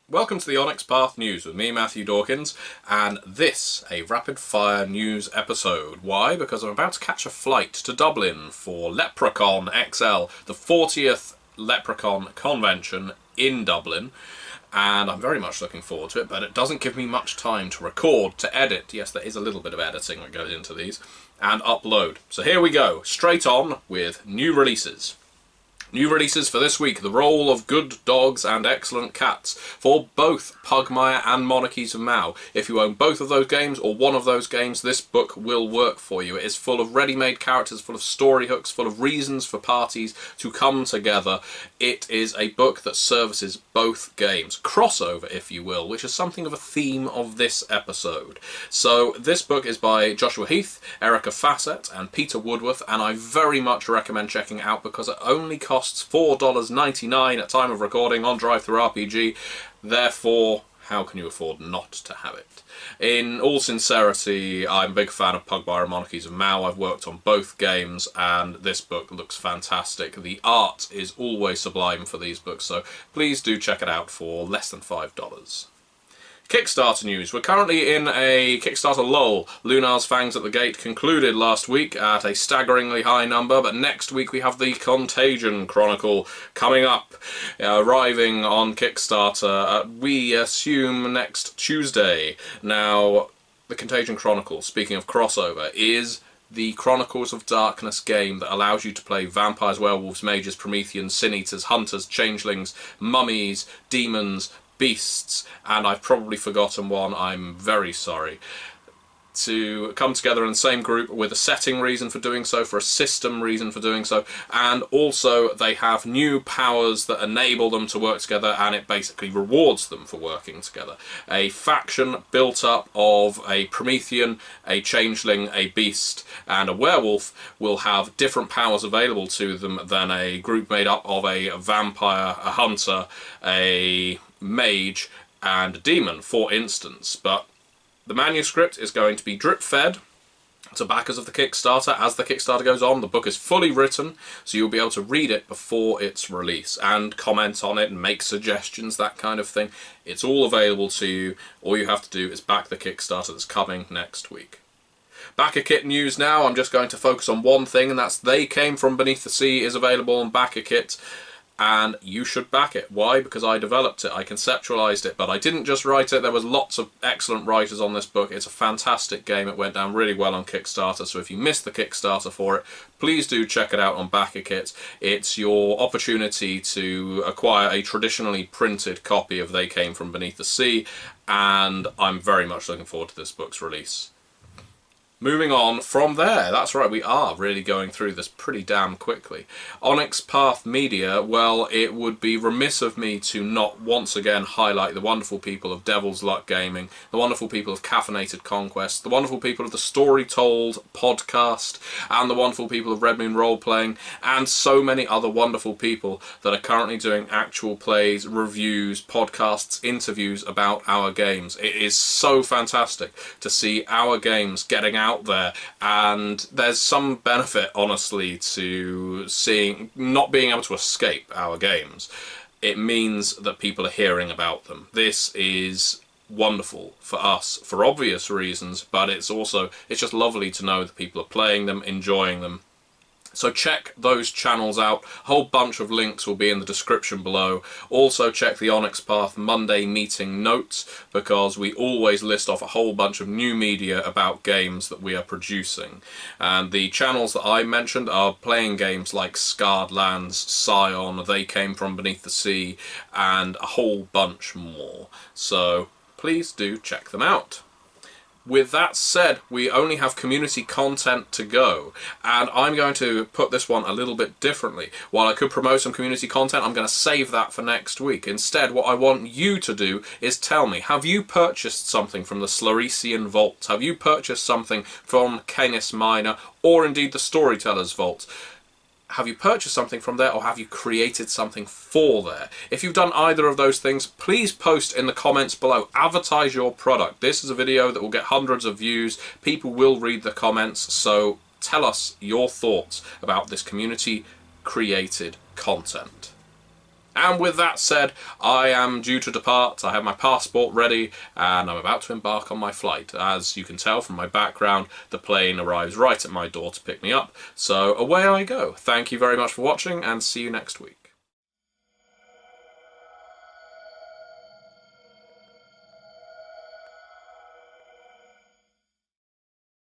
Welcome to the Onyx Path News with me, Matthew Dawkins, and this, a rapid-fire news episode. Why? Because I'm about to catch a flight to Dublin for Leprechaun XL, the 40th Leprechaun convention in Dublin, and I'm very much looking forward to it, but it doesn't give me much time to record, to edit. Yes, there is a little bit of editing that goes into these, and upload. So here we go, straight on with new releases. New releases for this week: The Role of Good Dogs and Excellent Cats for both Pugmire and Monarchies of Mau. If you own both of those games, or one of those games, this book will work for you. It is full of ready-made characters, full of story hooks, full of reasons for parties to come together. It is a book that services both games. Crossover, if you will, which is something of a theme of this episode. So this book is by Joshua Heath, Erica Fassett and Peter Woodworth, and I very much recommend checking it out because it only costs $4.99 at time of recording on DriveThruRPG. Therefore, how can you afford not to have it? In all sincerity, I'm a big fan of Pugmire and Monarchies of Mau. I've worked on both games and this book looks fantastic. The art is always sublime for these books, so please do check it out for less than $5. Kickstarter news. We're currently in a Kickstarter lull. Lunar's Fangs at the Gate concluded last week at a staggeringly high number, but next week we have the Contagion Chronicle coming up, arriving on Kickstarter, we assume next Tuesday. Now, the Contagion Chronicle, speaking of crossover, is the Chronicles of Darkness game that allows you to play vampires, werewolves, mages, Prometheans, sin eaters, hunters, changelings, mummies, demons, beasts, and I've probably forgotten one. I'm very sorry. To come together in the same group with a setting reason for doing so, for a system reason for doing so, and also they have new powers that enable them to work together, and it basically rewards them for working together. A faction built up of a Promethean, a changeling, a beast, and a werewolf will have different powers available to them than a group made up of a vampire, a hunter, a mage and a demon, for instance. But the manuscript is going to be drip-fed to backers of the Kickstarter as the Kickstarter goes on. The book is fully written, so you'll be able to read it before its release and comment on it and make suggestions, that kind of thing. It's all available to you. All you have to do is back the Kickstarter that's coming next week. Backerkit news now. I'm just going to focus on one thing, and that's They Came From Beneath the Sea is available on Backerkit. And you should back it. Why? Because I developed it, I conceptualized it, but I didn't just write it. There was lots of excellent writers on this book. It's a fantastic game. It went down really well on Kickstarter, so if you missed the Kickstarter for it, please do check it out on Backerkit. It's your opportunity to acquire a traditionally printed copy of They Came From Beneath the Sea, and I'm very much looking forward to this book's release. Moving on from there, that's right, we are really going through this pretty damn quickly. Onyx Path Media, well, it would be remiss of me to not once again highlight the wonderful people of Devil's Luck Gaming, the wonderful people of Caffeinated Conquest, the wonderful people of the Story Told podcast, and the wonderful people of Red Moon Role Playing, and so many other wonderful people that are currently doing actual plays, reviews, podcasts, interviews about our games. It is so fantastic to see our games getting out there, and there's some benefit, honestly, to seeing not being able to escape our games. It means that people are hearing about them. This is wonderful for us for obvious reasons, but it's just lovely to know that people are playing them, enjoying them. So check those channels out. A whole bunch of links will be in the description below. Also check the Onyx Path Monday meeting notes, because we always list off a whole bunch of new media about games that we are producing. And the channels that I mentioned are playing games like Scarred Lands, Scion, They Came From Beneath the Sea, and a whole bunch more. So please do check them out. With that said, we only have community content to go, and I'm going to put this one a little bit differently. While I could promote some community content, I'm going to save that for next week. Instead, what I want you to do is tell me, have you purchased something from the Sloresian Vault? Have you purchased something from Canis Minor, or indeed the Storyteller's Vault? Have you purchased something from there, or have you created something for there? If you've done either of those things, please post in the comments below. Advertise your product. This is a video that will get hundreds of views. People will read the comments, so tell us your thoughts about this community created content. And with that said, I am due to depart. I have my passport ready and I'm about to embark on my flight. As you can tell from my background, the plane arrives right at my door to pick me up. So away I go. Thank you very much for watching and see you next week.